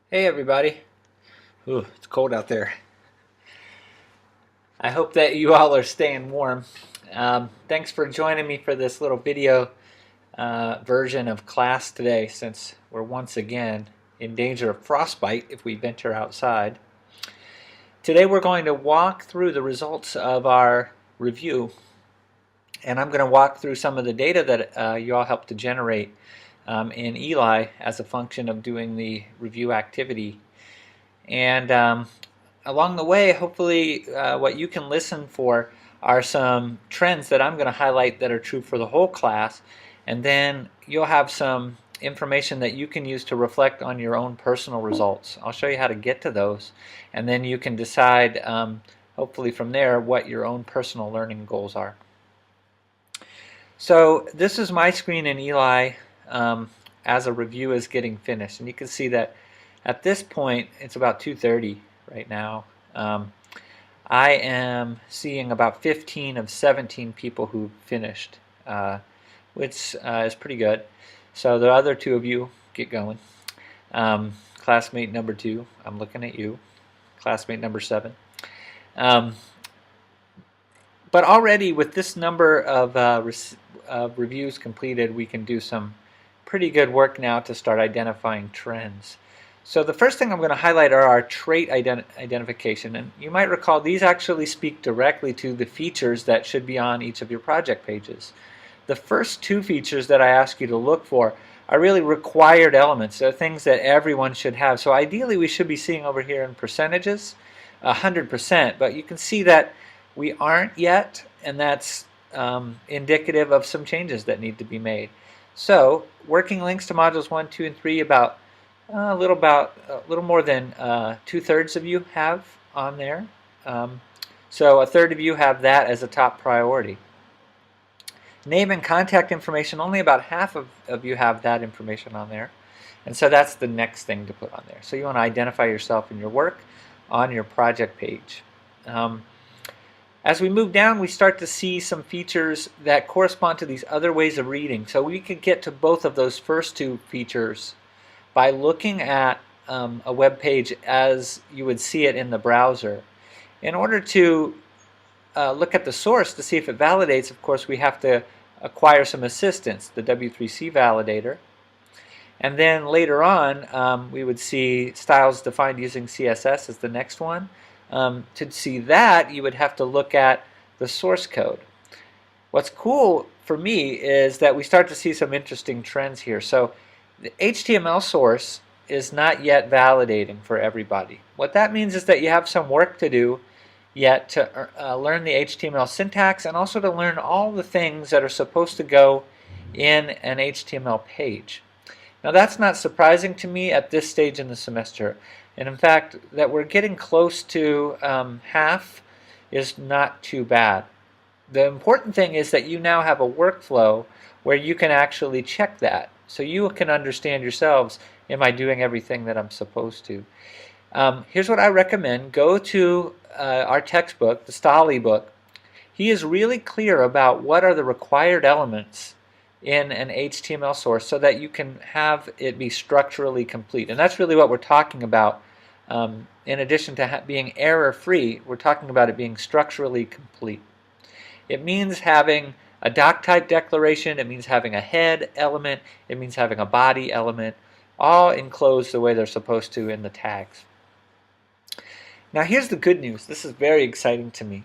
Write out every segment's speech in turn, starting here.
Hey everybody. Ooh, it's cold out there. I hope that you all are staying warm. Thanks for joining me for this little video version of class today, since we're once again in danger of frostbite if we venture outside. Today we're going to walk through the results of our review, and I'm going to walk through some of the data that you all helped to generate in Eli as a function of doing the review activity. And along the way, hopefully what you can listen for are some trends that I'm going to highlight that are true for the whole class, and then you'll have some information that you can use to reflect on your own personal results. I'll show you how to get to those, and then you can decide, hopefully from there, what your own personal learning goals are. So this is my screen in Eli as a review is getting finished, and you can see that at this point it's about 2:30 right now. I am seeing about 15 of 17 people who finished, which is pretty good. So the other two of you, get going. Classmate number 2, I'm looking at you. Classmate number 7. But already with this number of reviews completed, we can do some pretty good work now to start identifying trends. So the first thing I'm going to highlight are our trait identification, and you might recall these actually speak directly to the features that should be on each of your project pages. The first two features that I ask you to look for are really required elements. They're things that everyone should have. So ideally we should be seeing over here in percentages 100%, but you can see that we aren't yet, and that's indicative of some changes that need to be made. So working links to modules 1, 2, and 3 about a little more than 2/3 of you have on there. So a third of you have that as a top priority. Name and contact information, only about half of you have that information on there. And so that's the next thing to put on there. So you want to identify yourself and your work on your project page. As we move down, we start to see some features that correspond to these other ways of reading. So we could get to both of those first two features by looking at a web page as you would see it in the browser. In order to look at the source to see if it validates, of course, we have to acquire some assistance, the W3C validator. And then later on, we would see styles defined using CSS as the next one. To see that, you would have to look at the source code. What's cool for me is that we start to see some interesting trends here. So the HTML source is not yet validating for everybody. What that means is that you have some work to do yet to learn the HTML syntax, and also to learn all the things that are supposed to go in an HTML page. Now that's not surprising to me at this stage in the semester, and in fact that we're getting close to half is not too bad. The important thing is that you now have a workflow where you can actually check that, so you can understand yourselves, am I doing everything that I'm supposed to? Here's what I recommend. Go to our textbook, the Stolly book. He is really clear about what are the required elements in an HTML source so that you can have it be structurally complete. And that's really what we're talking about. In addition to being error-free, we're talking about it being structurally complete. It means having a doc type declaration, it means having a head element, it means having a body element, all enclosed the way they're supposed to in the tags. Now here's the good news. This is very exciting to me.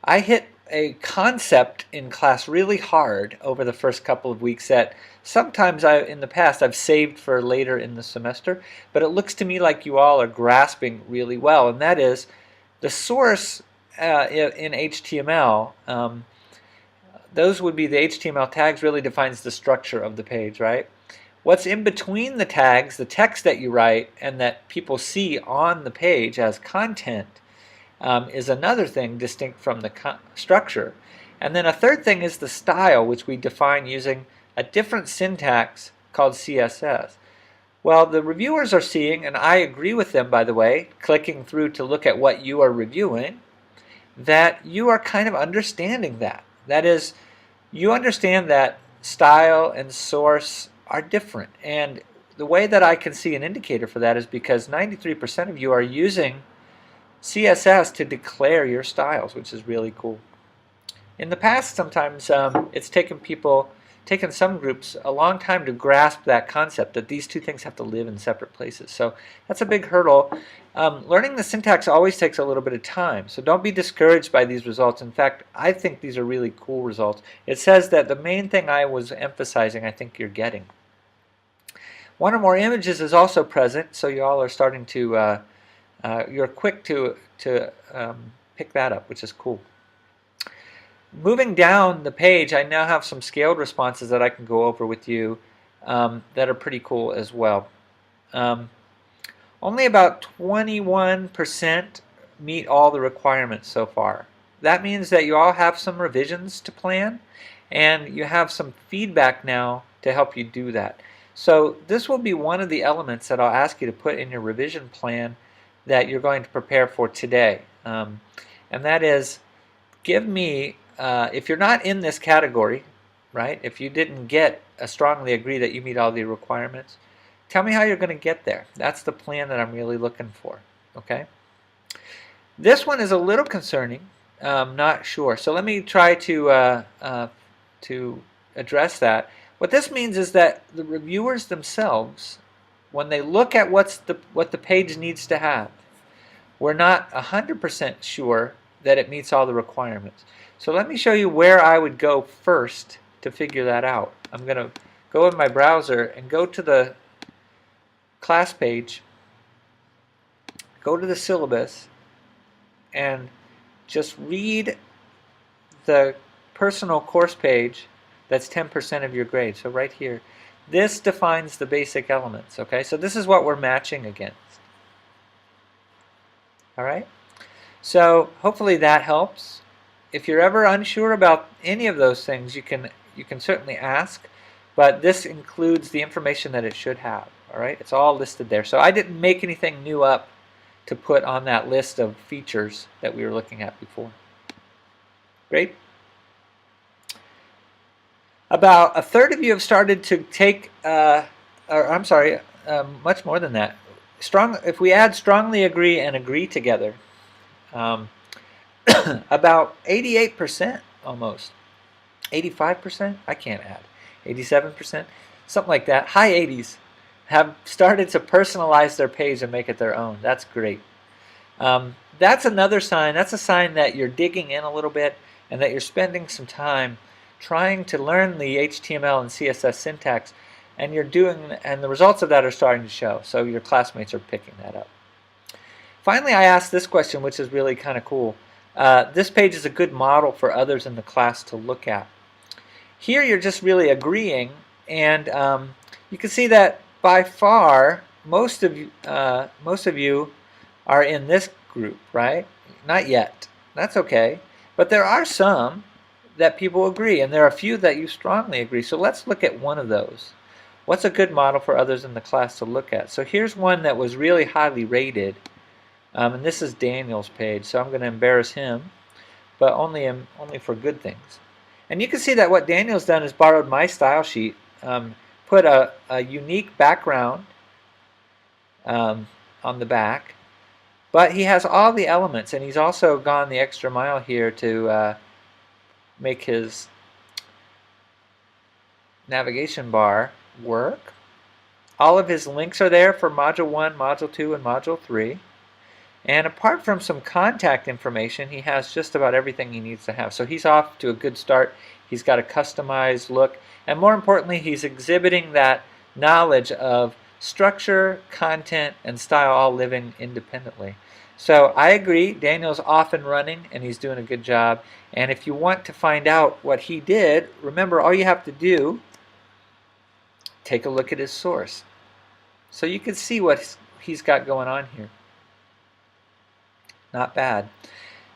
I hit a concept in class really hard over the first couple of weeks that sometimes in the past I've saved for later in the semester, but it looks to me like you all are grasping really well, and that is the source in HTML. Those would be the HTML tags, really defines the structure of the page, right? What's in between the tags, the text that you write and that people see on the page as content, is another thing distinct from the structure. And then a third thing is the style, which we define using a different syntax called CSS. Well, the reviewers are seeing, and I agree with them by the way, clicking through to look at what you are reviewing, that you are kind of understanding that. That is, you understand that style and source are different, and the way that I can see an indicator for that is because 93% of you are using CSS to declare your styles, which is really cool. In the past, sometimes it's taken some groups a long time to grasp that concept that these two things have to live in separate places. So that's a big hurdle. Learning the syntax always takes a little bit of time, so don't be discouraged by these results. In fact, I think these are really cool results. It says that the main thing I was emphasizing, I think you're getting. One or more images is also present, so you all are starting to, you're quick to pick that up, which is cool. Moving down the page, I now have some scaled responses that I can go over with you that are pretty cool as well. Only about 21% meet all the requirements so far. That means that you all have some revisions to plan, and you have some feedback now to help you do that. So this will be one of the elements that I'll ask you to put in your revision plan that you're going to prepare for today. And that is, give me, if you're not in this category, right, if you didn't get a strongly agree that you meet all the requirements, tell me how you're going to get there. That's the plan that I'm really looking for, okay? This one is a little concerning. Not sure. So let me try to address that. What this means is that the reviewers themselves, when they look at what the page needs to have, we're not 100% sure that it meets all the requirements. So let me show you where I would go first to figure that out. I'm going to go in my browser and go to the class page, go to the syllabus, and just read the personal course page that's 10% of your grade. So right here, this defines the basic elements, okay? So this is what we're matching against. All right? So hopefully that helps. If you're ever unsure about any of those things, you can certainly ask, but this includes the information that it should have. All right? It's all listed there. So I didn't make anything new up to put on that list of features that we were looking at before. Great. About a third of you have started to take, much more than that. If we add strongly agree and agree together, about 88% almost, 85%, I can't add, 87%, something like that, high 80s, have started to personalize their page and make it their own. That's great. That's another sign. That's a sign that you're digging in a little bit and that you're spending some time trying to learn the HTML and CSS syntax, and the results of that are starting to show. So your classmates are picking that up. Finally, I asked this question, which is really kind of cool. This page is a good model for others in the class to look at. Here you're just really agreeing, and you can see that by far most of you are in this group, right? Not yet. That's okay. But there are some that people agree, and there are a few that you strongly agree. So let's look at one of those. What's a good model for others in the class to look at? So here's one that was really highly rated, and this is Daniel's page, so I'm going to embarrass him, but only for good things. And you can see that what Daniel's done is borrowed my style sheet, put a unique background on the back, but he has all the elements, and he's also gone the extra mile here to make his navigation bar work. All of his links are there for Module 1, Module 2, and Module 3. And apart from some contact information, he has just about everything he needs to have. So he's off to a good start. He's got a customized look. And more importantly, he's exhibiting that knowledge of structure, content, and style all living independently. So I agree, Daniel's off and running, and he's doing a good job. And if you want to find out what he did, remember all you have to do, take a look at his source. So you can see what he's got going on here. Not bad.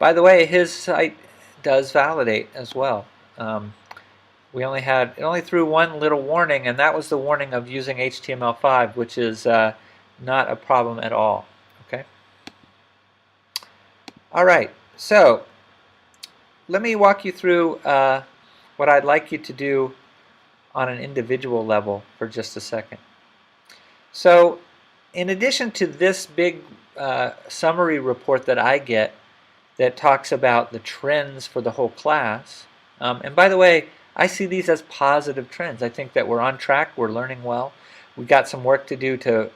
By the way, his site does validate as well. It only threw one little warning, and that was the warning of using HTML5, which is not a problem at all. Okay. All right. So let me walk you through what I'd like you to do on an individual level for just a second. So in addition to this big summary report that I get that talks about the trends for the whole class, and by the way, I see these as positive trends. I think that we're on track, we're learning well. We've got some work to do to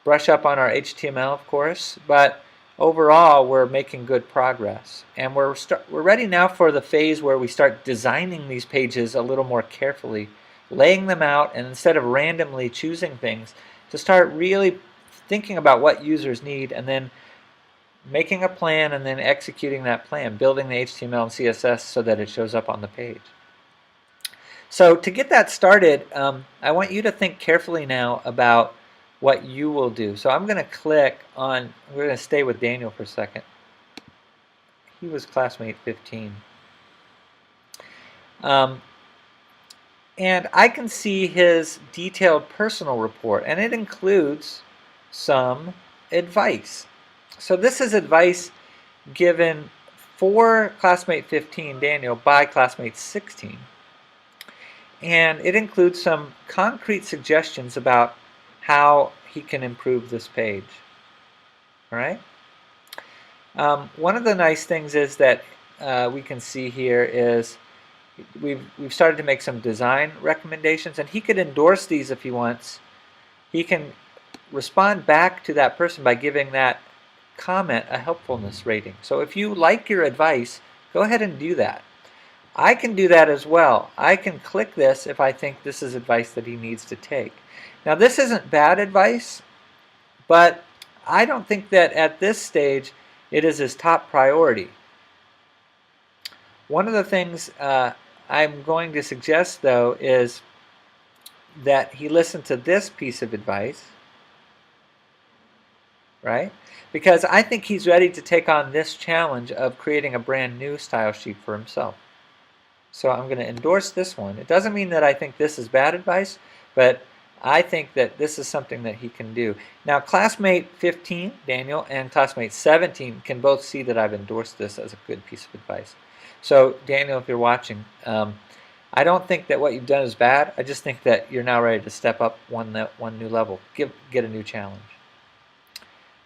brush up on our HTML, of course, but overall we're making good progress. And we're ready now for the phase where we start designing these pages a little more carefully, laying them out, and instead of randomly choosing things, to start really thinking about what users need and then making a plan and then executing that plan, building the HTML and CSS so that it shows up on the page. So to get that started, I want you to think carefully now about what you will do. So I'm going to click on, we're going to stay with Daniel for a second. He was classmate 15. And I can see his detailed personal report, and it includes some advice. So this is advice given for classmate 15, Daniel, by classmate 16. And it includes some concrete suggestions about how he can improve this page. All right? One of the nice things is that we can see here is we've started to make some design recommendations, and he could endorse these if he wants. He can respond back to that person by giving that comment a helpfulness rating. So if you like your advice, go ahead and do that. I can do that as well. I can click this if I think this is advice that he needs to take. Now this isn't bad advice, but I don't think that at this stage it is his top priority. One of the things I'm going to suggest, though, is that he listen to this piece of advice, right? Because I think he's ready to take on this challenge of creating a brand new style sheet for himself. So I'm going to endorse this one. It doesn't mean that I think this is bad advice, but I think that this is something that he can do. Now, classmate 15, Daniel, and classmate 17 can both see that I've endorsed this as a good piece of advice. So, Daniel, if you're watching, I don't think that what you've done is bad. I just think that you're now ready to step up one new level, get a new challenge.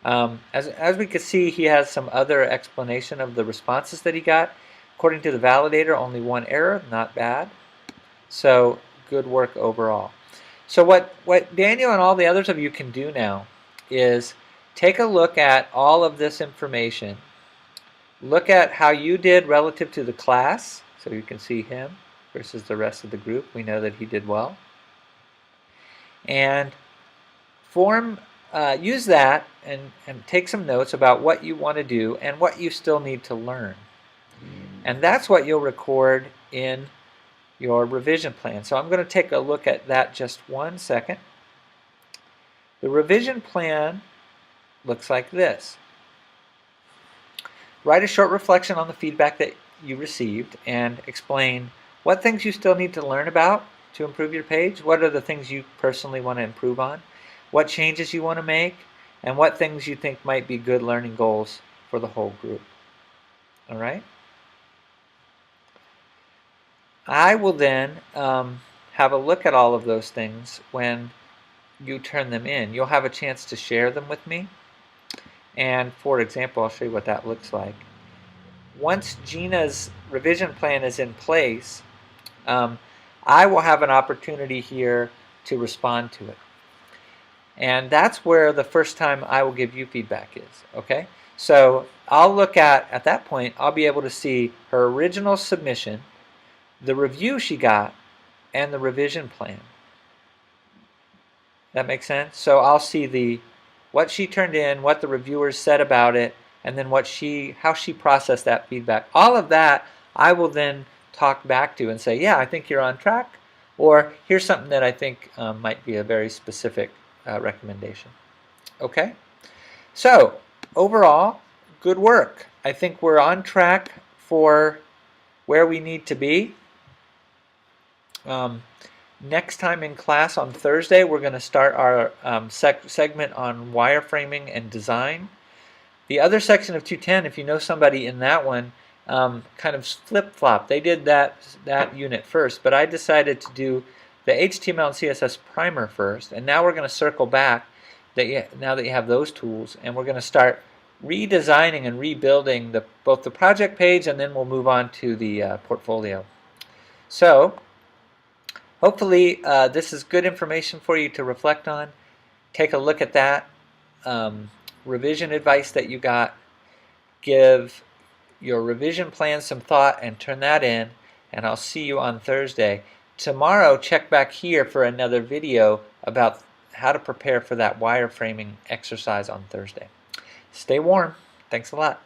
As we can see, he has some other explanation of the responses that he got. According to the validator, only one error, not bad. So, good work overall. So what Daniel and all the others of you can do now is take a look at all of this information. Look at how you did relative to the class, so you can see him versus the rest of the group. We know that he did well. And use that and take some notes about what you want to do and what you still need to learn. And that's what you'll record in your revision plan. So I'm going to take a look at that just 1 second. The revision plan looks like this. Write a short reflection on the feedback that you received and explain what things you still need to learn about to improve your page, what are the things you personally want to improve on, what changes you want to make, and what things you think might be good learning goals for the whole group. All right? I will then have a look at all of those things when you turn them in. You'll have a chance to share them with me. And for example, I'll show you what that looks like. Once Gina's revision plan is in place, I will have an opportunity here to respond to it. And that's where the first time I will give you feedback is, okay? So I'll look at that point, I'll be able to see her original submission, the review she got, and the revision plan. That makes sense? So I'll see what she turned in, what the reviewers said about it, and then how she processed that feedback. All of that I will then talk back to and say, yeah, I think you're on track, or here's something that I think might be a very specific recommendation. Okay? So overall, good work. I think we're on track for where we need to be. Next time in class on Thursday, we're going to start our segment on wireframing and design. The other section of 210, if you know somebody in that one, kind of flip-flop. They did that unit first, but I decided to do the HTML and CSS primer first, and now we're going to circle back now that you have those tools, and we're going to start redesigning and rebuilding both the project page, and then we'll move on to the portfolio. So hopefully this is good information for you to reflect on. Take a look at that revision advice that you got. Give your revision plan some thought and turn that in, and I'll see you on Thursday. Tomorrow, check back here for another video about how to prepare for that wireframing exercise on Thursday. Stay warm. Thanks a lot.